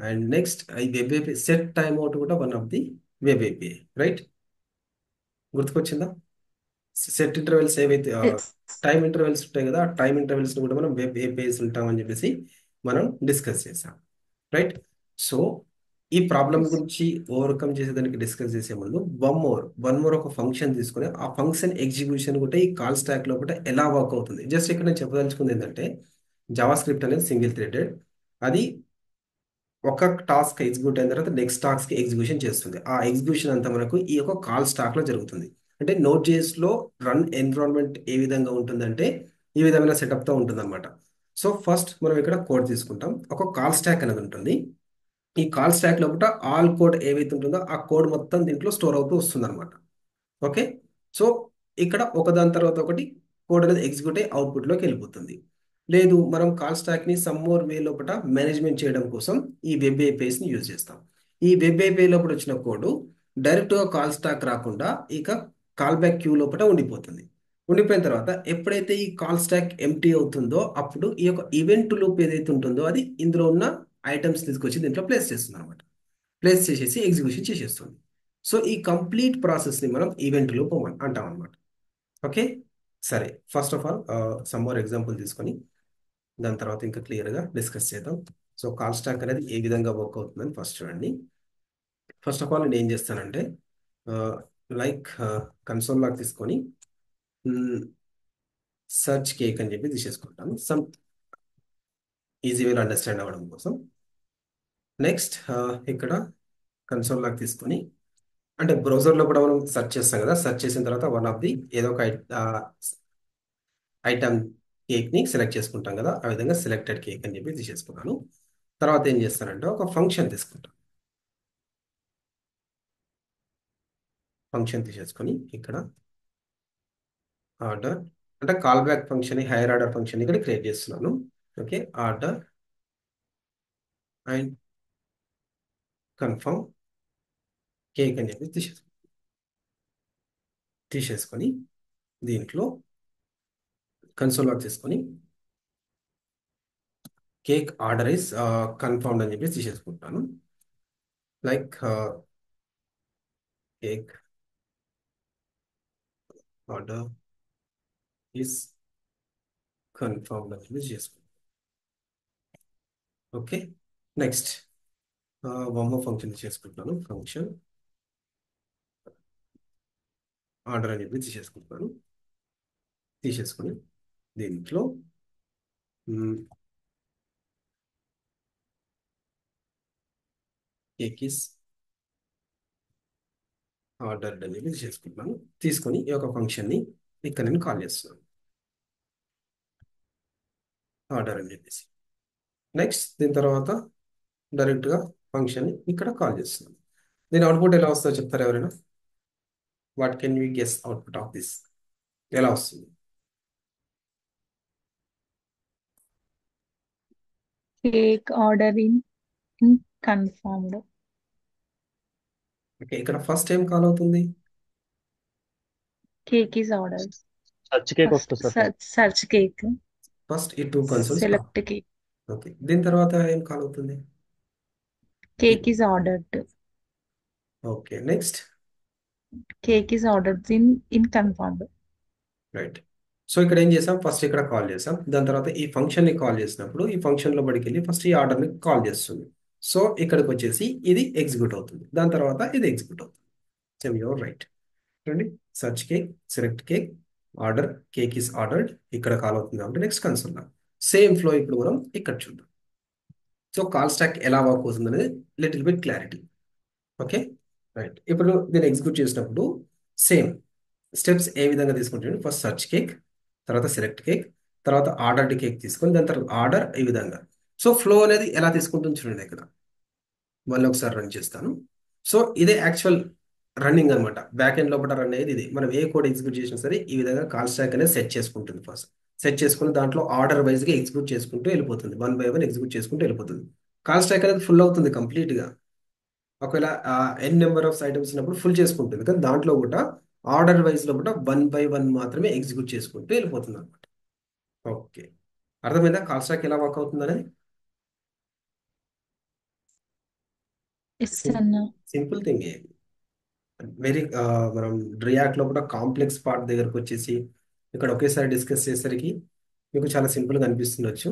And next ఈ web API set timeout కూడా one of the web API, right. గుర్తుకొచ్చిందా? సెట్ ఇంటర్వెల్స్ ఏవైతే టైం ఇంటర్వెల్స్ ఉంటాయి కదా, ఆ టైం ఇంటర్వెల్స్ కూడా మనం వెబ్ ఏపీఐస్ ఉంటామని చెప్పేసి మనం డిస్కస్ చేసాం, రైట్. సో ఈ ప్రాబ్లం గురించి ఓవర్కమ్ చేసేదానికి డిస్కస్ చేసే ముందు వన్ మోర్ ఒక ఫంక్షన్ తీసుకొని ఆ ఫంక్షన్ ఎగ్జిక్యూషన్ కూడా ఈ కాల్ స్టాక్ లో కూడా ఎలా వర్క్ అవుతుంది. జస్ట్ ఇక్కడ నేను చెప్పదలుచుకుంది ఏంటంటే జావా స్క్రిప్ట్ అనేది సింగిల్ థ్రెడెడ్. అది ఒక టాస్క్ ఎగ్జిక్యూట్ అయిన తర్వాత నెక్స్ట్ టాస్క్ ఎగ్జిక్యూషన్ చేస్తుంది. ఆ ఎగ్జిక్యూషన్ అంతా మనకు ఈ యొక్క కాల్ స్టాక్ లో జరుగుతుంది. అంటే నోట్ జేఎస్ లో రన్ ఎన్విరాన్మెంట్ ఏ విధంగా ఉంటుందంటే ఈ విధమైన సెటప్ తో ఉంటుంది అనమాట. సో ఫస్ట్ మనం ఇక్కడ కోడ్ తీసుకుంటాం. ఒక కాల్ స్టాక్ అనేది ఉంటుంది. ఈ కాల్ స్టాక్ లోపల ఆల్ కోడ్ ఏవైతే ఉంటుందో ఆ కోడ్ మొత్తం దీంట్లో స్టోర్ అవుతూ వస్తుంది అనమాట. ఓకే. సో ఇక్కడ ఒకదాని తర్వాత ఒకటి కోడ్ అనేది ఎగ్జిక్యూట్ అయ్యి అవుట్పుట్లోకి వెళ్ళిపోతుంది. లేదు మనం కాల్ స్టాక్ని సమ్ మోర్ వే లోపల మేనేజ్మెంట్ చేయడం కోసం ఈ వెబ్ ఏపీఐస్ని యూజ్ చేస్తాం. ఈ వెబ్ ఏపీఐ లోపల వచ్చిన కోడ్ డైరెక్ట్గా కాల్ స్టాక్ రాకుండా ఇక కాల్ బ్యాక్ క్యూ లోపల ఉండిపోతుంది. ఉండిపోయిన తర్వాత ఎప్పుడైతే ఈ కాల్ స్టాక్ ఎంటీ అవుతుందో అప్పుడు ఈ యొక్క ఈవెంట్ లూప్ ఏదైతే ఉంటుందో అది ఇందులో ఉన్న ఐటమ్స్ తీసుకొచ్చి దీంట్లో ప్లేస్ చేస్తుంది అనమాట. ప్లేస్ చేసేసి ఎగ్జిక్యూషన్ చేసేస్తుంది. సో ఈ కంప్లీట్ ప్రాసెస్ని మనం ఈవెంట్ లూప్ అంటాం అనమాట. ఓకే. సరే, first of all some more example తీసుకొని దాని తర్వాత ఇంకా క్లియర్గా డిస్కస్ చేద్దాం. సో కాల్ స్టాక్ అనేది ఏ విధంగా వర్క్ అవుతుందని ఫస్ట్ చూడండి. ఫస్ట్ ఆఫ్ ఆల్ నేను ఏం చేస్తానంటే లైక్ కన్సోల్ లాగా తీసుకొని సర్చ్ కేక్ అని చెప్పి తీసేసుకుంటాను సమ్ ఈజీ వేలో అండర్స్టాండ్ అవ్వడం కోసం. నెక్స్ట్ ఇక్కడ కన్సోల్ లాగా తీసుకొని అంటే బ్రౌజర్లో కూడా మనం సెర్చ్ చేస్తాం కదా, సెర్చ్ చేసిన తర్వాత వన్ ఆఫ్ ది ఏదో ఒక ఐటమ్ కేక్ని సెలెక్ట్ చేసుకుంటాం కదా, ఆ విధంగా సెలెక్టెడ్ కేక్ అని చెప్పి తీసేసుకున్నాను. తర్వాత ఏం చేస్తానంటే ఒక ఫంక్షన్ తీసుకుంటాం. ఫంక్షన్ తీసేసుకొని ఇక్కడ ఆర్డర్ అంటే callback function higher order function ఇక్కడ క్రియేట్ చేస్తున్నాను. Okay. Order and confirm cake అని చెప్పి తీసేసుకొని దీంట్లో కన్సోల్ లాక్ చేసుకొని కేక్ ఆర్డర్ ఇస్ కన్ఫర్మ్డ్ అని చెప్పి తీసేసుకుంటాను. Like cake order is confirmed అని చెప్పి చేసుకుంటాను. ఓకే. నెక్స్ట్ వన్ ఫంక్షన్ చేసుకుంటాను. ఫంక్షన్ ఆర్డర్ అని చెప్పి తీసేసుకొని దీంట్లో కేక్ ఇస్ ఆర్డర్ అని చెప్పి తీసుకుంటున్నాను. తీసుకొని ఈ యొక్క ఫంక్షన్ని ఇక్కడ నేను కాల్ చేస్తున్నాను ఆర్డర్ అని చెప్పేసి. నెక్స్ట్ దీని తర్వాత డైరెక్ట్గా ఫంక్షన్ని ఇక్కడ కాల్ చేస్తున్నాను. దీని అవుట్పుట్ ఎలా వస్తుందో చెప్తారా ఎవరైనా? What can we guess output of this? ఎలా వస్తుంది? Cake order in confirmed. Okay. ఇక్కడ ఫస్ట్ ఏం కాల్ అవుతుంది? Cake is order. Search cake first వస్తుంది సార్. Search cake. ఫస్ట్ ఈ 2 కన్సోల్స్. Select cake. ఓకే. దీని తర్వాత ఏం కాల్ అవుతుంది? Cake is ordered. Okay. Next cake is ordered in confirmed. Right. So ఇక్కడ ఏం చేసాం? ఫస్ట్ ఇక్కడ కాల్ చేసాం. దాని తర్వాత ఈ ఫంక్షన్ని కాల్ చేసినప్పుడు ఈ ఫంక్షన్లో బడికి వెళ్ళి ఫస్ట్ ఈ ఆర్డర్ని కాల్ చేస్తుంది. సో ఇక్కడికి వచ్చేసి ఇది ఎగ్జిక్యూట్ అవుతుంది. దాని తర్వాత ఇది ఎగ్జిక్యూట్ అవుతుంది. You're right. చూడండి, search cake, select cake, order, cake is ordered ఇక్కడ కాల్ అవుతుంది కాబట్టి నెక్స్ట్ కన్సోల్ సేమ్ ఫ్లో ఇప్పుడు మనం ఇక్కడ చూద్దాం. సో కాల్ స్టాక్ ఎలా వర్క్ అవుతుంది అనేది little bit clarity. Okay. Right. ఇప్పుడు దీన్ని ఎగ్జిక్యూట్ చేసినప్పుడు సేమ్ స్టెప్స్ ఏ విధంగా తీసుకుంటాను? ఫస్ట్ సర్చ్ కేక్, తర్వాత సెలెక్ట్ కేక్, తర్వాత ఆర్డర్డ్ కేక్ తీసుకొని దాని తర్వాత ఆర్డర్ ఈ విధంగా. సో ఫ్లో అనేది ఎలా తీసుకుంటుంది చూడండి ఇక్కడ. మళ్ళీ ఒకసారి రన్ చేస్తాను. సో ఇదే యాక్చువల్ రన్నింగ్ అనమాట. బ్యాక్ ఎండ్ లోపల రన్ అయ్యేది ఇది. మనం ఏ కోడ్ ఎగ్జిక్యూట్ చేసినా సరే ఈ విధంగా కాల్ స్టాక్ అనేది సెట్ చేసుకుంటుంది. ఫస్ట్ సెట్ చేసుకుని దాంట్లో ఆర్డర్ వైజ్ గా ఎగ్జిక్యూట్ చేసుకుంటూ వెళ్ళిపోతుంది. వన్ బై వన్ ఎగ్జిక్యూట్ చేసుకుంటూ వెళ్ళిపోతుంది. కాల్ స్టాక్ అనేది ఫుల్ అవుతుంది కంప్లీట్ గా. ఒకవేళ ఎన్ నెంబర్ ఆఫ్ ఐటమ్స్ ఉన్నప్పుడు ఫుల్ చేసుకుంటుంది, కానీ దాంట్లో కూడా ఆర్డర్ వైజ్ లో కూడా వన్ బై వన్ మాత్రమే ఎగ్జిక్యూట్ చేసుకుంటూ వెళ్ళిపోతుంది అనమాట. ఓకే, అర్థమైందా కాల్ స్టాక్ ఎలా వర్క్ అవుతుంది అనేది? ఎస్ అన్న. Simple thing. వెరీ మనం రియాక్ట్ లో కూడా కాంప్లెక్స్ పార్ట్ దగ్గరకు వచ్చేసి ఇక్కడ ఒకేసారి డిస్కస్ చేసేసరికి మీకు చాలా సింపుల్ గా అనిపిస్తుండొచ్చు.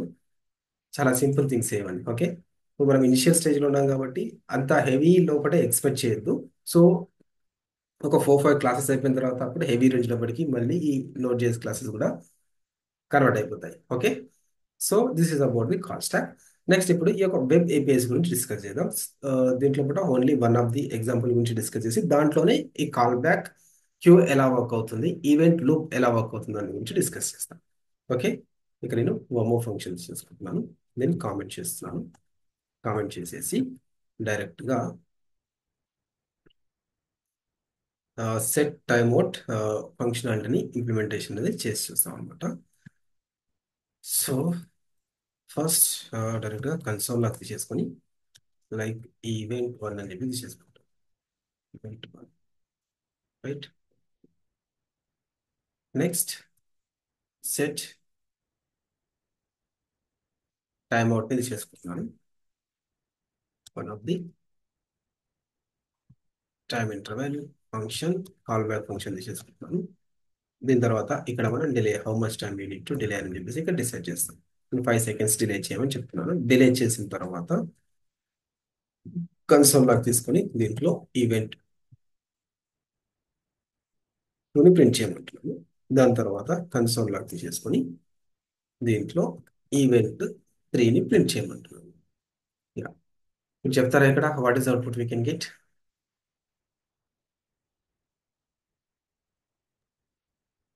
చాలా సింపుల్ థింగ్స్ ఏమని. ఓకే, ఇప్పుడు మనం ఇనిషియల్ స్టేజ్ లో ఉన్నాం కాబట్టి అంత హెవీ లోపల ఎక్స్పెక్ట్ చేయొద్దు. సో ఒక 4-5 క్లాసెస్ అయిపోయిన తర్వాత అప్పుడు హెవీ రేంజ్ లోపలికి మళ్ళీ ఈ నోట్ జేఎస్ క్లాసెస్ కూడా కన్వర్ట్ అయిపోతాయి. Okay, so this is about the call stock. Next ఇప్పుడు ఈ యొక్క వెబ్ ఏపీఐస్ గురించి డిస్కస్ చేద్దాం. దీంట్లో కూడా only one of the example గురించి డిస్కస్ చేసి దాంట్లోనే ఈ కాల్ బ్యాక్ క్యూ ఎలా వర్క్ అవుతుంది, ఈవెంట్ లూప్ ఎలా వర్క్ అవుతుంది దాని గురించి డిస్కస్ చేస్తాం. ఓకే, ఇక నేను వమో ఫంక్షన్స్ చేసుకుంటున్నాను. నేను కామెంట్ చేస్తున్నాను. కామెంట్ చేసేసి డైరెక్ట్గా సెట్ టైమ్ అవుట్ ఫంక్షనాలిటీని ఇంప్లిమెంటేషన్ అనేది చేసి చూస్తాం అనమాట. సో ఫస్ట్ డైరెక్ట్గా కన్సోల్ లాక్ తీసేసుకొని లైక్ ఈవెంట్ వన్ అని చెప్పి తీసేసుకుంటాం. Event one, right. Next set timeout తీసేసుకుంటున్నాను. One of the time interval function callback function తీసేసుకుంటున్నాను. దీని తర్వాత ఇక్కడ మనం delay, how much time you need to delay అని చెప్పేసి ఇక్కడ డిసైడ్ చేస్తాం. నేను 5 seconds డిలే చేయమని చెప్తున్నాను. డిలే చేసిన తర్వాత కన్సోల్ లాక్ తీసుకొని దీంట్లో ఈవెంట్ ని ప్రింట్ చేయమంటున్నాను. దాని తర్వాత కన్సోల్ లాక్ తీసేసుకొని దీంట్లో ఈవెంట్ 3ని ప్రింట్ చేయమంటున్నాను. యా, మీరు చెప్తారా ఇక్కడ what is output we can get?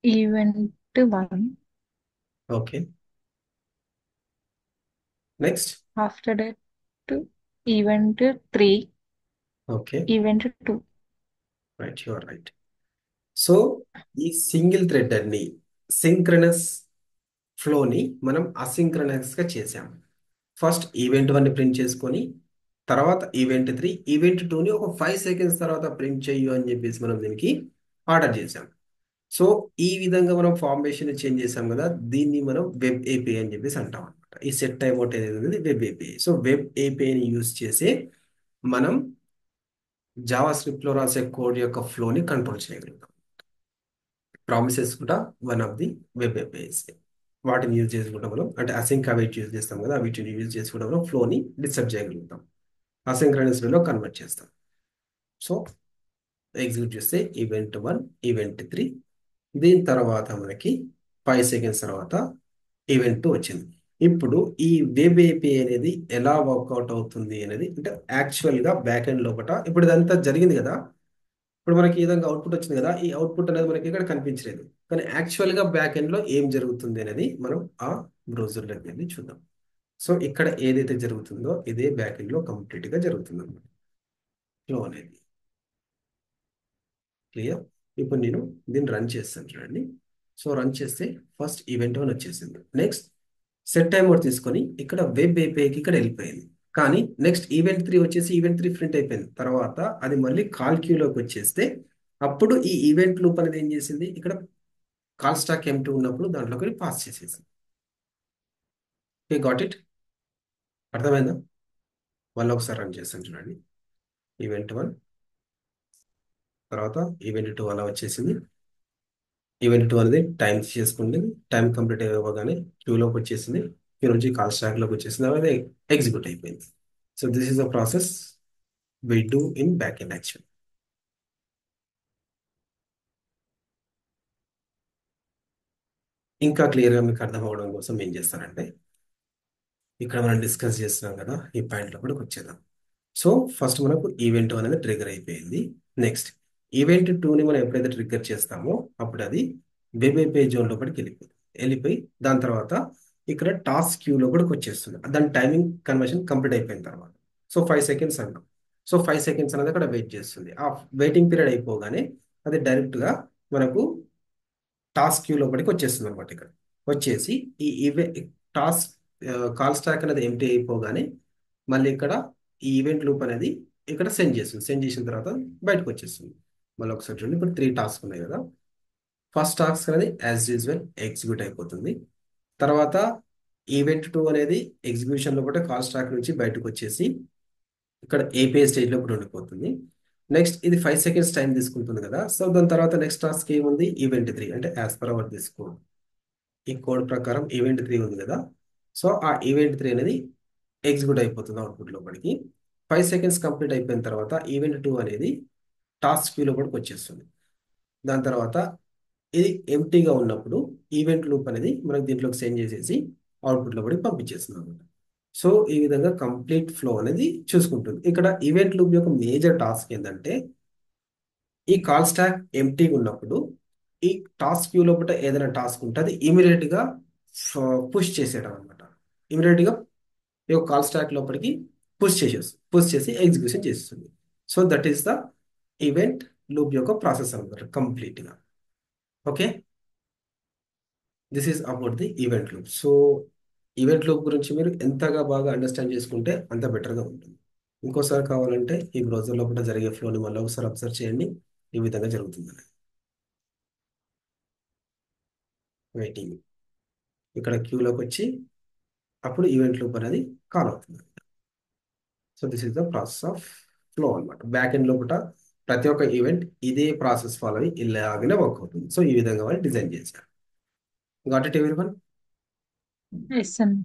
Event 1. Okay, next. After that event 3, okay, event 2. Right, you are right. So ఈ సింగిల్ థ్రెడ్ అన్ని సింక్రనస్ ఫ్లోని మనం అసింక్రనస్ గా చేసాం. ఫస్ట్ ఈవెంట్ 1ని ప్రింట్ చేసుకొని తర్వాత ఈవెంట్ 3, ఈవెంట్ 2ని ఒక 5 seconds తర్వాత ప్రింట్ చెయ్యు అని చెప్పేసి మనం దీనికి ఆర్డర్ చేసాం. సో ఈ విధంగా మనం ఫార్మేషన్ చేంజ్ చేసాం కదా, దీన్ని మనం వెబ్ ఏపీఐ అని చెప్పేసి అంటాం అనమాట. ఈ సెట్ టైమ్ అవుట్ అనేది వెబ్ ఏపీఐ. సో వెబ్ ఏపీఐని యూజ్ చేసి మనం జావా స్క్రిప్ట్ లో రాసే కోడ్ యొక్క ఫ్లోని కంట్రోల్ చేయగలుగుతాం. ప్రామిసెస్ కూడా one of the web APIs. వాటిని యూజ్ చేసి కూడా మనం అంటే అసింక్ అవైట్ యూజ్ చేస్తాం కదా, వీటిని యూజ్ చేసి కూడా మనం ఫ్లోని డిస్టర్బ్ చేయగలుగుతాం. అసింక్రనస్ వేలో కన్వర్ట్ చేస్తాం. సో ఎగ్జిక్యూట్ చేస్తే ఈవెంట్ 1, ఈవెంట్ 3, దీని తర్వాత మనకి 5 seconds తర్వాత ఈవెంట్ 2 వచ్చింది. ఇప్పుడు ఈ వెబ్ ఏపీఐ అనేది ఎలా వర్కౌట్ అవుతుంది అనేది అంటే యాక్చువల్ గా బ్యాక్ ఎండ్ లోపల ఇప్పుడు ఇదంతా జరిగింది కదా. ఇప్పుడు మనకి ఈ విధంగా అవుట్పుట్ వచ్చింది కదా, ఈ అవుట్పుట్ అనేది మనకి ఇక్కడ కనిపించలేదు, కానీ యాక్చువల్ గా బ్యాక్ ఎండ్ లో ఏం జరుగుతుంది అనేది మనం ఆ బ్రౌజర్లోకి వెళ్ళి చూద్దాం. సో ఇక్కడ ఏదైతే జరుగుతుందో ఇదే బ్యాక్ ఎండ్ లో కంప్లీట్ గా జరుగుతుంది అన్నమాట, ఫ్లో అనేది. క్లియర్? ఇప్పుడు నేను దీన్ని రన్ చేస్తాను చూడండి. సో రన్ చేస్తే ఫస్ట్ ఈవెంట్ 1 వచ్చేసింది. నెక్స్ట్ సెట్ టైమ్ అవుట్ తీసుకొని ఇక్కడ వెబ్ ఏపీఐకి ఇక్కడ వెళ్ళిపోయింది. కానీ నెక్స్ట్ ఈవెంట్ 3 వచ్చేసి ఈవెంట్ 3 ప్రింట్ అయిపోయింది. తర్వాత అది మళ్ళీ కాల్ క్యూలోకి వచ్చేస్తే అప్పుడు ఈ ఈవెంట్ లూప్ అనేది ఏం చేసింది, ఇక్కడ కాల్ స్టాక్ M2 ఉన్నప్పుడు దాంట్లోకి పాస్ చేసేసింది. Okay, got it? అర్థమైందా? మళ్ళీ ఒకసారి రన్ చేస్తాను చూడండి. ఈవెంట్ 1 తర్వాత ఈవెంట్ 2 అలా వచ్చేసింది. ఈవెంట్ 2 అనేది టైం చేసుకుంది. టైం కంప్లీట్ అవ్వగానే క్యూలోకి వచ్చేసింది. క్యూ నుంచి కాల్ స్టాక్లోకి వచ్చేసింది. అనేది ఎగ్జిక్యూట్ అయిపోయింది. So this is the process we do in backend action. ఇంకా క్లియర్గా మీకు అర్థం అవ్వడం కోసం ఏం చేస్తానంటే ఇక్కడ మనం డిస్కస్ చేస్తున్నాం కదా, ఈ పాయింట్లో కూడా వచ్చేద్దాం. సో ఫస్ట్ మనకు ఈవెంట్ అనేది ట్రిగర్ అయిపోయింది. నెక్స్ట్ ఈవెంట్ టూని మనం ఎప్పుడైతే ట్రిగ్గర్ చేస్తామో అప్పుడు అది వెబ్ ఏపీఐ జోన్ లోపలికి వెళ్ళిపోయి దాని తర్వాత ఇక్కడ టాస్క్ క్యూలో కూడా వచ్చేస్తుంది. దాని టైమింగ్ కన్వర్షన్ కంప్లీట్ అయిపోయిన తర్వాత సో 5 సెకండ్స్ అంటాం. సో 5 సెకండ్స్ అనేది అక్కడ వెయిట్ చేస్తుంది. ఆ వెయిటింగ్ పీరియడ్ అయిపోగానే అది డైరెక్ట్గా మనకు టాస్క్ క్యూ లోపలికి వచ్చేస్తుంది అనమాట. ఇక్కడ వచ్చేసి ఈ టాస్క్ కాల్ స్టాక్ అనేది ఎంటీ అయిపోగానే మళ్ళీ ఇక్కడ ఈ ఈవెంట్ లూప్ అనేది ఇక్కడ సెండ్ చేస్తుంది. సెండ్ చేసిన తర్వాత బయటకు వచ్చేస్తుంది. మళ్ళీ ఒకసారి చూడండి, ఇప్పుడు 3 టాస్క్ ఉన్నాయి కదా. ఫస్ట్ టాస్క్ అనేది యాజ్ యూజువల్ ఎగ్జిక్యూట్ అయిపోతుంది. తర్వాత ఈవెంట్ టూ అనేది ఎగ్జిక్యూషన్ లోపల కాల్ స్టాక్ నుంచి బయటకు వచ్చేసి ఇక్కడ ఏపీఐ స్టేజ్ లో కూడా ఉండిపోతుంది. నెక్స్ట్ ఇది 5 సెకండ్స్ టైం తీసుకుంటుంది కదా. సో దాని తర్వాత నెక్స్ట్ టాస్క్ ఏముంది, ఈవెంట్ త్రీ అంటే as per our this code. ఈ కోడ్ ప్రకారం ఈవెంట్ త్రీ ఉంది కదా. సో ఆ ఈవెంట్ త్రీ అనేది ఎగ్జిక్యూట్ అయిపోతుంది అవుట్పుట్ లోపలికి. 5 సెకండ్స్ కంప్లీట్ అయిపోయిన తర్వాత ఈవెంట్ టూ అనేది టాస్క్ క్యూ లోపలికి వచ్చేస్తుంది. దాని తర్వాత ఇది ఎంటీగా ఉన్నప్పుడు ఈవెంట్ లూప్ అనేది మనకి దీంట్లోకి సెండ్ చేసేసి అవుట్పుట్ లోపలికి పంపించేస్తుంది అనమాట. సో ఈ విధంగా కంప్లీట్ ఫ్లో అనేది చూసుకుంటుంది. ఇక్కడ ఈవెంట్ లూప్ యొక్క మేజర్ టాస్క్ ఏంటంటే ఈ కాల్ స్టాక్ ఎంటీగా ఉన్నప్పుడు ఈ టాస్క్ క్యూ లోపల ఏదైనా టాస్క్ ఉంటే అది ఇమీడియట్ గా పుష్ చేసేయడం అనమాట. ఇమీడియట్ గా ఈ యొక్క కాల్ స్టాక్ లోపలికి పుష్ చేసి ఎగ్జిక్యూషన్ చేస్తుంది. So that is the event loop యొక్క ప్రాసెస్ అనమాట కంప్లీట్ గా. Okay, this is about the event loop. So event loop గురించి మీరు ఎంతగా బాగా అండర్స్టాండ్ చేసుకుంటే అంత బెటర్గా ఉంటుంది. ఇంకోసారి కావాలంటే ఈ బ్రౌజర్ లోపల జరిగే ఫ్లోని మళ్ళీ ఒకసారి అబ్జర్వ్ చేయండి. ఈ విధంగా జరుగుతుంది. వెయిటింగ్ ఇక్కడ క్యూలోకి వచ్చి అప్పుడు ఈవెంట్ లూప్ అనేది కాల్ అవుతుంది. So this is the process of flow అనమాట. బ్యాక్ ఎండ్ లోపల ప్రతి ఒక్క ఈవెంట్ ఇదే ప్రాసెస్ ఫాలో అయ్యి ఇలాగనే వర్క్ అవుతుంది. సో ఈ విధంగా వాళ్ళు డిజైన్ చేశారు. Got it everyone? ఎస్ అన్న.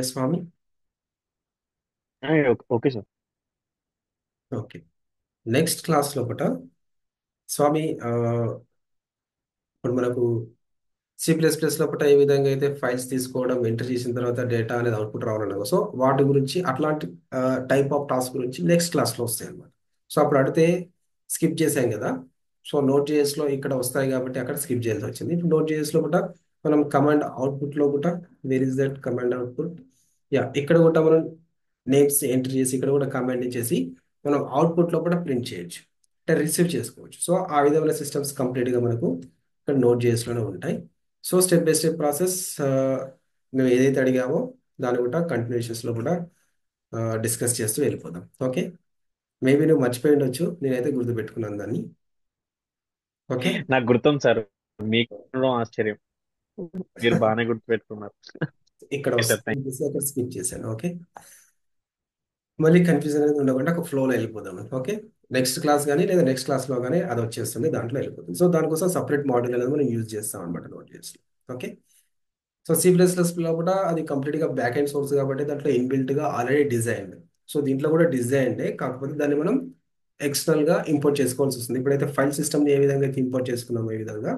Yes Swami. Okay sir. Okay, next class లోపల స్వామి ఇప్పుడు మనకు C++ లోపల ఏ విధంగా అయితే ఫైల్స్ తీసుకోవడం, ఎంటర్ చేసిన తర్వాత డేటా అనేది అవుట్పుట్ రావాలన్నారు. సో వాటి గురించి అట్లాంటి టైప్ ఆఫ్ టాస్క్ గురించి నెక్స్ట్ క్లాస్లో వస్తాయి అన్నమాట. సో అప్పుడు అడిగితే స్కిప్ చేసాం కదా. సో నోట్ జేఎస్లో ఇక్కడ వస్తాయి కాబట్టి అక్కడ స్కిప్ చేయాల్సి వచ్చింది. ఇప్పుడు నోట్ జేఎస్లో కూడా మనం కమాండ్ అవుట్పుట్లో కూడా where is that command output, yeah ఇక్కడ కూడా మనం నేమ్స్ ఎంటర్ చేసి ఇక్కడ కూడా కమాండ్ ఇచ్చేసి మనం అవుట్పుట్లో కూడా ప్రింట్ చేయొచ్చు అంటే రిసీవ్ చేసుకోవచ్చు. సో ఆ విధమైన సిస్టమ్స్ కంప్లీట్గా మనకు ఇక్కడ నోట్ జేఎస్లోనే ఉంటాయి. So step by step process మేము ఏదైతే అడిగామో దాన్ని కూడా కంటిన్యూషన్స్లో కూడా డిస్కస్ చేస్తూ వెళ్ళిపోదాం. ఓకే, మేబీ నువ్వు మర్చిపోయి ఉండొచ్చు, నేనైతే గుర్తుపెట్టుకున్నాను దాన్ని. ఓకే, నాకు గుర్తుంది సార్. మీకు ఉండడం ఆశ్చర్యం. మీరు బాగానే గుర్తు పెట్టుకున్నారు. ఇక్కడ ఓకే సార్, థ్యాంక్ వస్తుంది అక్కడ స్కిప్ చేశాను. ఓకే, మళ్ళీ కన్ఫ్యూజన్ అనేది ఉండకుండా ఒక ఫ్లోలో వెళ్ళిపోదాం. ఓకే, నెక్స్ట్ క్లాస్ కానీ లేదా నెక్స్ట్ క్లాస్లో కానీ అది వచ్చేస్తుంది, దాంట్లో వెళ్ళిపోతుంది. సో దానికోసం సపరేట్ మాడ్యూల్ అనేది మనం యూజ్ చేస్తాం అనమాట నోట్ చేసి. ఓకే, సో C++లో కూడా అది కంప్లీట్గా బ్యాక్ ఎండ్ సోర్స్ కాబట్టి దాంట్లో ఇన్బిల్ట్గా ఆల్రెడీ డిజైన్డ్. సో దీంట్లో కూడా డిజైన్డే, కాకపోతే దాన్ని మనం ఎక్స్టర్నల్గా ఇంపోర్ట్ చేసుకోవాల్సి వస్తుంది. ఇప్పుడైతే ఫైల్ సిస్టమ్ని ఏ విధంగా అయితే ఇంపోర్ట్ చేసుకున్నామో ఈ విధంగా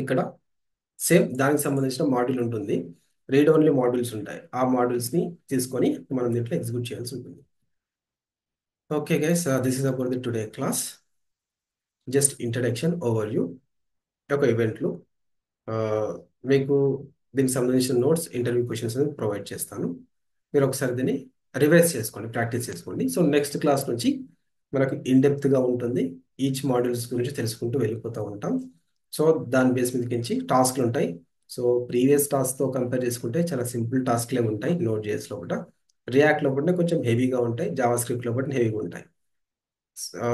ఇక్కడ సేమ్ దానికి సంబంధించిన మాడ్యూల్ ఉంటుంది. రీడ్ ఓన్లీ మాడ్యూల్స్ ఉంటాయి. ఆ మాడ్యూల్స్ని తీసుకొని మనం దీంట్లో ఎగ్జిక్యూట్ చేయాల్సి ఉంటుంది. Okay guys, this is about the today class. Just introduction over view ఒక ఈవెంట్లు మీకు దీనికి సంబంధించిన నోట్స్, ఇంటర్వ్యూ క్వశ్చన్స్ అనేది ప్రొవైడ్ చేస్తాను. మీరు ఒకసారి దీన్ని రివైజ్ చేసుకోండి, ప్రాక్టీస్ చేసుకోండి. సో నెక్స్ట్ క్లాస్ నుంచి మనకు ఇన్డెప్త్గా ఉంటుంది. ఈచ్ మాడ్యూల్స్ గురించి తెలుసుకుంటూ వెళ్ళిపోతూ ఉంటాం. సో దాని బేస్ మీదకించి టాస్క్లు ఉంటాయి. సో ప్రీవియస్ టాస్క్తో కంపేర్ చేసుకుంటే చాలా సింపుల్ టాస్క్లే ఉంటాయి. నోట్ జేఎస్లో కూడా, రియాక్ట్లో కూడా కొంచెం హెవీగా ఉంటాయి, జావా స్క్రిప్ట్లో కూడా హెవీగా ఉంటాయి. ఆ,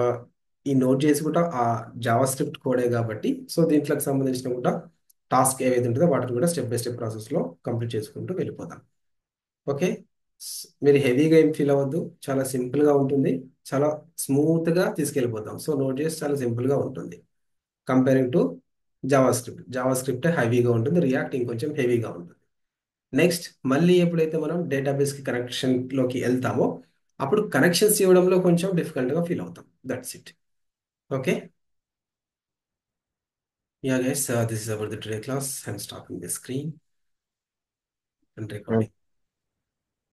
ఈ నోట్ చేసి కూడా ఆ జావా స్క్రిప్ట్ కోడే కాబట్టి సో దీంట్లోకి సంబంధించిన కూడా టాస్క్ ఏవైతే ఉంటుందో వాటిని కూడా స్టెప్ బై స్టెప్ ప్రాసెస్లో కంప్లీట్ చేసుకుంటూ వెళ్ళిపోతాం. ఓకే, మీరు హెవీగా ఏం ఫీల్ అవ్వద్దు, చాలా సింపుల్గా ఉంటుంది, చాలా స్మూత్గా తీసుకెళ్ళిపోతాం. సో నోట్ చేసి చాలా సింపుల్గా ఉంటుంది comparing to Java script. Java script హెవీగా ఉంటుంది, రియాక్ట్ ఇంకొంచెం హెవీగా ఉంటుంది. నెక్స్ట్ మళ్ళీ ఎప్పుడైతే మనం డేటాబేస్కి కనెక్షన్లోకి వెళ్తామో అప్పుడు కనెక్షన్స్ ఇవ్వడంలో కొంచెం డిఫికల్ట్గా ఫీల్ అవుతాం. That's it. Okay, yeah guys, this is about the today class. I'm stopping the screen and you. recording.